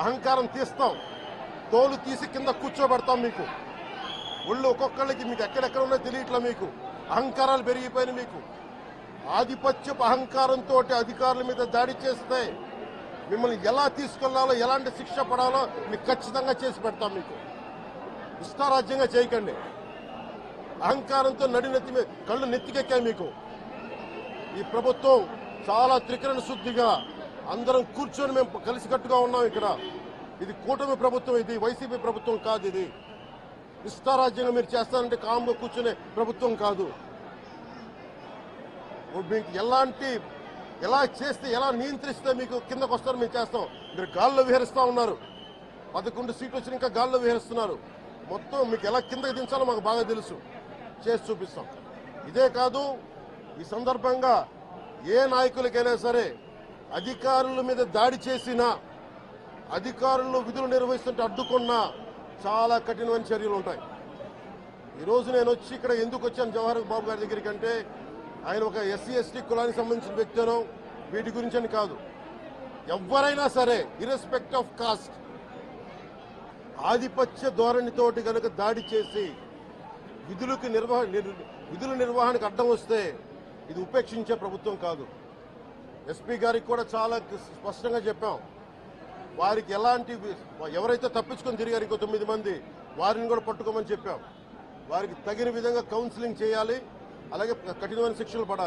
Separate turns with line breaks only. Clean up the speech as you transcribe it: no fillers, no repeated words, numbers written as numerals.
అహంకారం తీస్తాం, తోలు తీసి కింద కూర్చోబెడతాం. మీకు ఒళ్ళు ఒక్కొక్కళ్ళకి మీకు ఎక్కడెక్కడ ఉన్నాయో తెలియట్లా. మీకు అహంకారాలు పెరిగిపోయిన మీకు ఆధిపత్యపు అహంకారంతో అధికారుల మీద దాడి చేస్తే మిమ్మల్ని ఎలా తీసుకెళ్లాలో, ఎలాంటి శిక్ష పడాలో మీకు ఖచ్చితంగా చేసి పెడతాం. మీకు ఇష్టారాజ్యంగా చేయకండి. అహంకారంతో నడినెత్తి మీద కళ్ళు నెత్తికెక్కాయి. మీకు ఈ ప్రభుత్వం చాలా త్రికరణ శుద్ధిగా అందరం కూర్చొని మేము కలిసికట్టుగా ఉన్నాం. ఇక్కడ ఇది కూటమి ప్రభుత్వం, ఇది వైసీపీ ప్రభుత్వం కాదు. ఇది ఇష్టారాజ్యంగా మీరు చేస్తారంటే కామ్గా కూర్చునే ప్రభుత్వం కాదు. మీకు ఎలా చేస్తే, ఎలా నియంత్రిస్తే మీకు కిందకు వస్తారో మేము చేస్తాం. మీరు గాల్లో విహరిస్తూ ఉన్నారు. 11 సీట్లు వచ్చి ఇంకా గాల్లో విహరిస్తున్నారు. మొత్తం మీకు ఎలా కిందకి దించాలో మాకు బాగా తెలుసు. చేసి చూపిస్తాం. ఇదే కాదు, ఈ సందర్భంగా ఏ నాయకులకైనా సరే అధికారుల మీద దాడి చేసినా, అధికారులు విధులు నిర్వహిస్తుంటే అడ్డుకున్నా చాలా కఠినమైన చర్యలు ఉంటాయి. ఈరోజు నేను వచ్చి ఇక్కడ ఎందుకు వచ్చాను జవహర్ బాబు గారి దగ్గరికి అంటే, ఆయన ఒక ఎస్సీ ఎస్టీ కులానికి సంబంధించిన వ్యక్తినో వీటి గురించి అని కాదు. ఎవరైనా సరే ఇర్రెస్పెక్ట్ ఆఫ్ కాస్ట్ ఆధిపత్య ధోరణితోటి కనుక దాడి చేసి విధుల నిర్వహణకు అడ్డం వస్తే ఇది ఉపేక్షించే ప్రభుత్వం కాదు. ఎస్పీ గారికి కూడా చాలా స్పష్టంగా చెప్పాం. వారికి ఎవరైతే తప్పించుకొని తిరిగారు ఇంకో 9 మంది, వారిని కూడా పట్టుకోమని చెప్పాం. వారికి తగిన విధంగా కౌన్సిలింగ్ చేయాలి, అలాగే కఠినమైన శిక్షలు పడాలి.